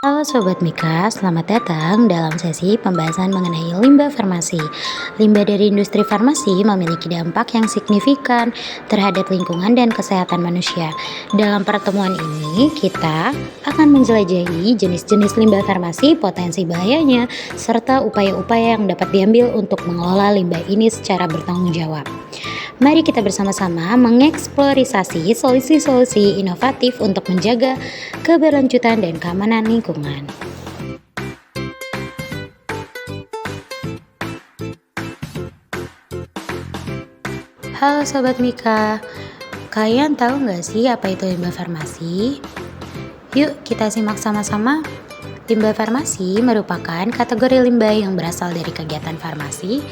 Halo Sobat Mika, selamat datang dalam sesi pembahasan mengenai limbah farmasi. Limbah dari industri farmasi memiliki dampak yang signifikan terhadap lingkungan dan kesehatan manusia. Dalam pertemuan ini, kita akan menjelajahi jenis-jenis limbah farmasi, potensi bahayanya, serta upaya-upaya yang dapat diambil untuk mengelola limbah ini secara bertanggung jawab. Mari kita bersama-sama mengeksplorisasi solusi-solusi inovatif untuk menjaga keberlanjutan dan keamanan lingkungan. Halo Sobat Mika, kalian tahu nggak sih apa itu limbah farmasi? Yuk kita simak sama-sama. Limbah farmasi merupakan kategori limbah yang berasal dari kegiatan farmasi,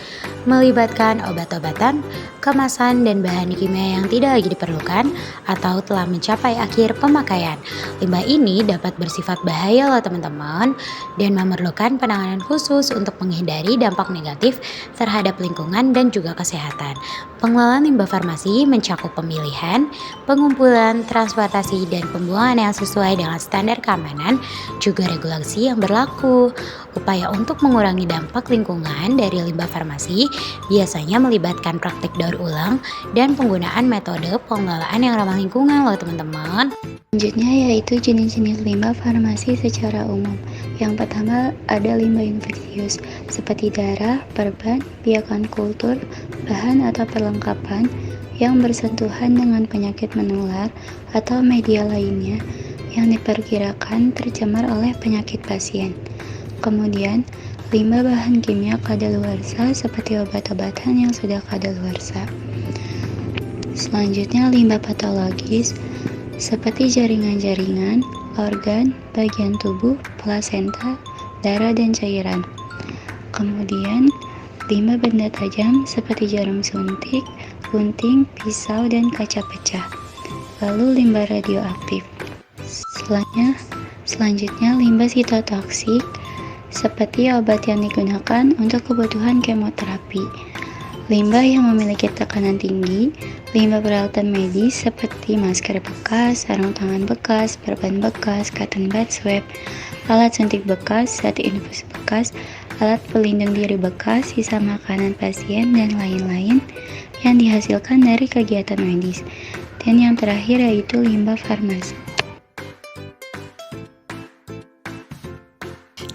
melibatkan obat-obatan, kemasan, dan bahan kimia yang tidak lagi diperlukan atau telah mencapai akhir pemakaian. Limbah ini dapat bersifat bahaya loh teman-teman, dan memerlukan penanganan khusus untuk menghindari dampak negatif terhadap lingkungan dan juga kesehatan. Pengelolaan limbah farmasi mencakup pemilihan, pengumpulan, transportasi, dan pembuangan yang sesuai dengan standar keamanan, juga regulasi yang berlaku. Upaya untuk mengurangi dampak lingkungan dari limbah farmasi biasanya melibatkan praktik daur ulang dan penggunaan metode pengelolaan yang ramah lingkungan loh teman-teman. Selanjutnya yaitu jenis-jenis limbah farmasi secara umum. Yang pertama ada limbah infeksius seperti darah, perban, piakan kultur, bahan atau perlengkapan yang bersentuhan dengan penyakit menular atau media lainnya yang diperkirakan tercemar oleh penyakit pasien. Kemudian, limbah bahan kimia kadaluarsa seperti obat-obatan yang sudah kadaluarsa. Selanjutnya limbah patologis seperti jaringan-jaringan, organ, bagian tubuh, plasenta, darah, dan cairan. Kemudian, limbah benda tajam seperti jarum suntik, gunting, pisau, dan kaca pecah. Lalu limbah radioaktif. Selanjutnya limbah sitotoksik seperti obat yang digunakan untuk kebutuhan kemoterapi. Limbah yang memiliki tekanan tinggi, limbah peralatan medis seperti masker bekas, sarung tangan bekas, perban bekas, cotton bud swab, alat suntik bekas, zat infus bekas, alat pelindung diri bekas, sisa makanan pasien, dan lain-lain yang dihasilkan dari kegiatan medis. Dan yang terakhir yaitu limbah farmasi.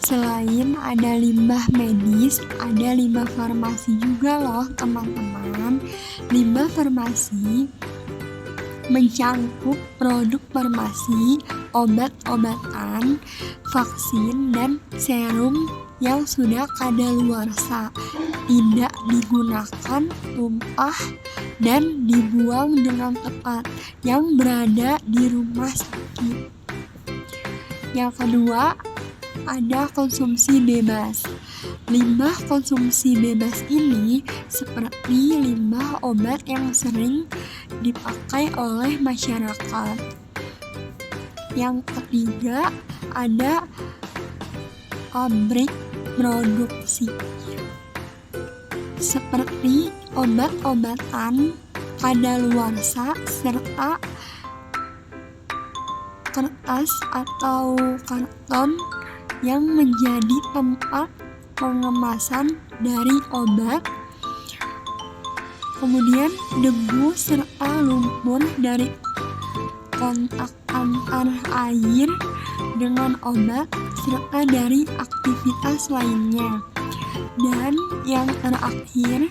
Selain ada limbah medis, ada limbah farmasi juga loh teman-teman. Limbah farmasi mencakup produk farmasi, obat-obatan, vaksin, dan serum yang sudah kadaluarsa, tidak digunakan, tumpah, dan dibuang dengan tepat yang berada di rumah sakit. Yang kedua, ada konsumsi bebas. Limbah konsumsi bebas ini seperti limbah obat yang sering dipakai oleh masyarakat. Yang ketiga, ada pabrik produksi seperti obat-obatan kadaluarsa serta kertas atau karton yang menjadi tempat pengemasan dari obat. Kemudian debu serta lumpur dari kontak antar air dengan obat serta dari aktivitas lainnya. Dan yang terakhir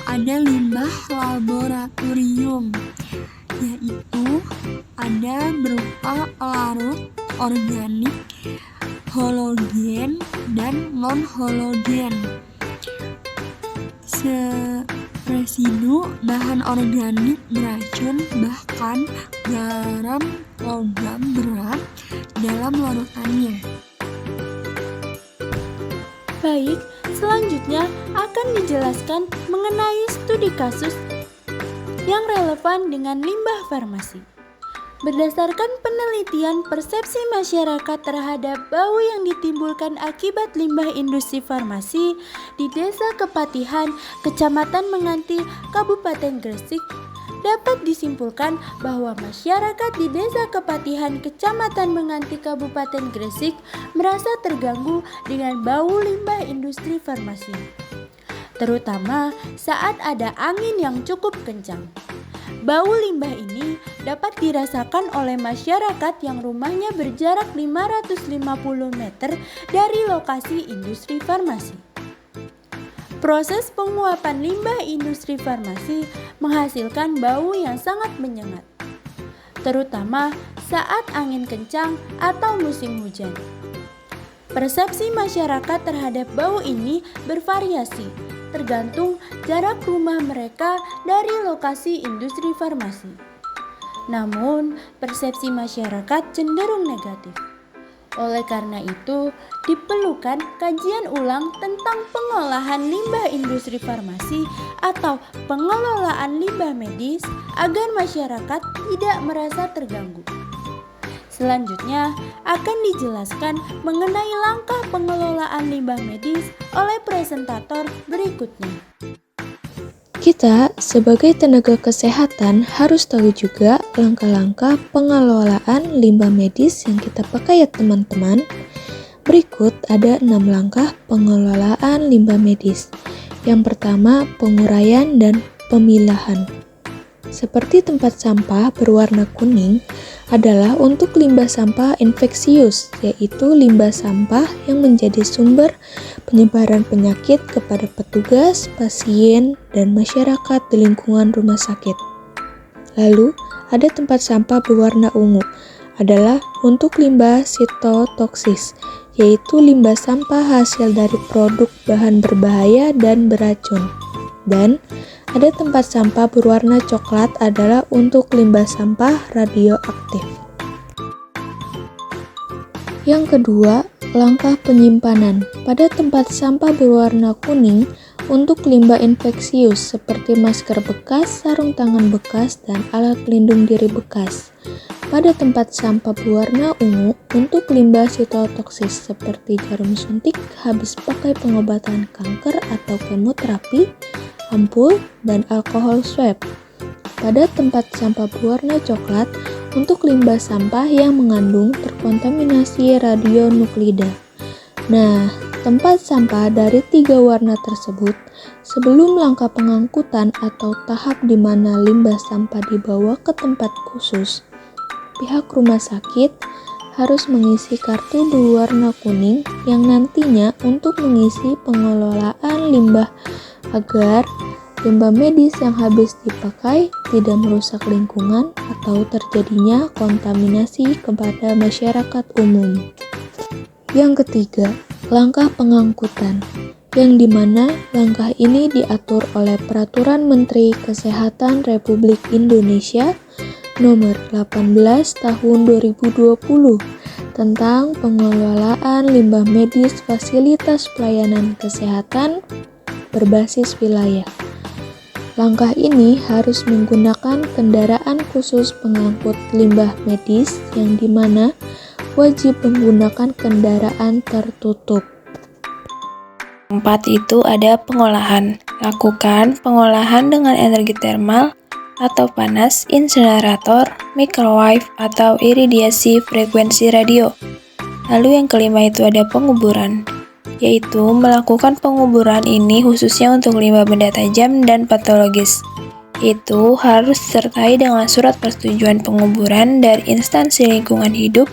ada limbah laboratorium, yaitu ada berupa pelarut organik, halogen, dan non-halogen. Residu bahan organik beracun, bahkan garam logam berat dalam larutannya. Baik, selanjutnya akan dijelaskan mengenai studi kasus yang relevan dengan limbah farmasi. Berdasarkan penelitian persepsi masyarakat terhadap bau yang ditimbulkan akibat limbah industri farmasi di Desa Kepatihan, Kecamatan Menganti, Kabupaten Gresik, dapat disimpulkan bahwa masyarakat di Desa Kepatihan, Kecamatan Menganti, Kabupaten Gresik merasa terganggu dengan bau limbah industri farmasi, terutama saat ada angin yang cukup kencang. Bau limbah ini dapat dirasakan oleh masyarakat yang rumahnya berjarak 550 meter dari lokasi industri farmasi. Proses penguapan limbah industri farmasi menghasilkan bau yang sangat menyengat, terutama saat angin kencang atau musim hujan. Persepsi masyarakat terhadap bau ini bervariasi, tergantung jarak rumah mereka dari lokasi industri farmasi. Namun, persepsi masyarakat cenderung negatif. Oleh karena itu, diperlukan kajian ulang tentang pengolahan limbah industri farmasi atau pengelolaan limbah medis agar masyarakat tidak merasa terganggu. Selanjutnya akan dijelaskan mengenai langkah pengelolaan limbah medis oleh presentator berikutnya. Kita sebagai tenaga kesehatan harus tahu juga langkah-langkah pengelolaan limbah medis yang kita pakai ya teman-teman. Berikut ada 6 langkah pengelolaan limbah medis. Yang pertama, penguraian dan pemilahan. Seperti tempat sampah berwarna kuning adalah untuk limbah sampah infeksius, yaitu limbah sampah yang menjadi sumber penyebaran penyakit kepada petugas, pasien, dan masyarakat di lingkungan rumah sakit. Lalu, ada tempat sampah berwarna ungu adalah untuk limbah sitotoksis, yaitu limbah sampah hasil dari produk bahan berbahaya dan beracun. Dan ada tempat sampah berwarna coklat adalah untuk limbah sampah radioaktif. Yang kedua, langkah penyimpanan. Pada tempat sampah berwarna kuning untuk limbah infeksius seperti masker bekas, sarung tangan bekas, dan alat pelindung diri bekas. Pada tempat sampah berwarna ungu untuk limbah sitotoksis seperti jarum suntik habis pakai pengobatan kanker atau kemoterapi, ampul, dan alkohol swab. Pada tempat sampah berwarna coklat untuk limbah sampah yang mengandung terkontaminasi radionuklida. Nah, tempat sampah dari 3 warna tersebut sebelum langkah pengangkutan atau tahap di mana limbah sampah dibawa ke tempat khusus, pihak rumah sakit harus mengisi kartu berwarna kuning yang nantinya untuk mengisi pengelolaan limbah agar limbah medis yang habis dipakai tidak merusak lingkungan atau terjadinya kontaminasi kepada masyarakat umum. Yang ketiga, langkah pengangkutan, yang dimana langkah ini diatur oleh Peraturan Menteri Kesehatan Republik Indonesia Nomor 18 Tahun 2020 tentang pengelolaan limbah medis fasilitas pelayanan kesehatan berbasis wilayah. Langkah ini harus menggunakan kendaraan khusus pengangkut limbah medis yang dimana wajib menggunakan kendaraan tertutup. Keempat itu ada pengolahan. Lakukan pengolahan dengan energi termal atau panas, insinerator, microwave, atau iridiasi frekuensi radio. Lalu yang kelima itu ada penguburan, yaitu melakukan penguburan ini khususnya untuk limbah benda tajam dan patologis. Itu harus disertai dengan surat persetujuan penguburan dari instansi lingkungan hidup,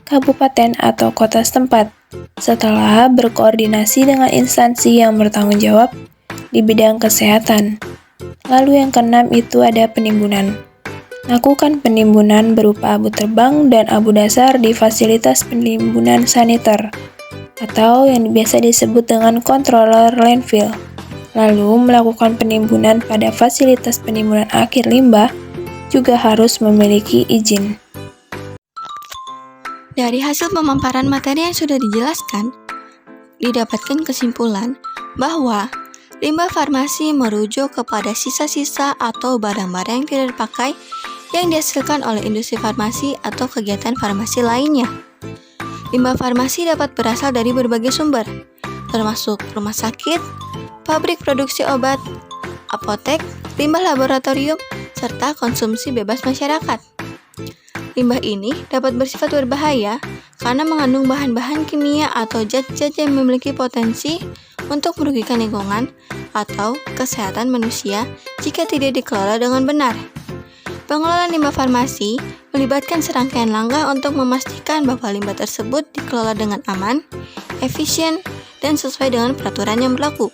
kabupaten atau kota setempat, setelah berkoordinasi dengan instansi yang bertanggung jawab di bidang kesehatan. Lalu yang keenam itu ada penimbunan. Lakukan penimbunan berupa abu terbang dan abu dasar di fasilitas penimbunan saniter, atau yang biasa disebut dengan controller landfill. Lalu melakukan penimbunan pada fasilitas penimbunan akhir limbah juga harus memiliki izin. Dari hasil pemaparan materi yang sudah dijelaskan, didapatkan kesimpulan bahwa limbah farmasi merujuk kepada sisa-sisa atau barang-barang yang tidak dipakai yang dihasilkan oleh industri farmasi atau kegiatan farmasi lainnya. Limbah farmasi dapat berasal dari berbagai sumber, termasuk rumah sakit, pabrik produksi obat, apotek, limbah laboratorium, serta konsumsi bebas masyarakat. Limbah ini dapat bersifat berbahaya karena mengandung bahan-bahan kimia atau zat-zat yang memiliki potensi untuk merugikan lingkungan atau kesehatan manusia jika tidak dikelola dengan benar. Pengelolaan limbah farmasi melibatkan serangkaian langkah untuk memastikan bahwa limbah tersebut dikelola dengan aman, efisien, dan sesuai dengan peraturan yang berlaku.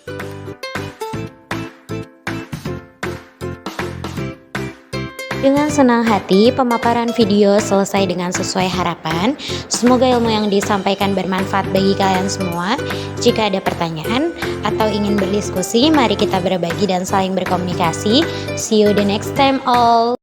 Dengan senang hati, pemaparan video selesai dengan sesuai harapan. Semoga ilmu yang disampaikan bermanfaat bagi kalian semua. Jika ada pertanyaan atau ingin berdiskusi, mari kita berbagi dan saling berkomunikasi. See you the next time all.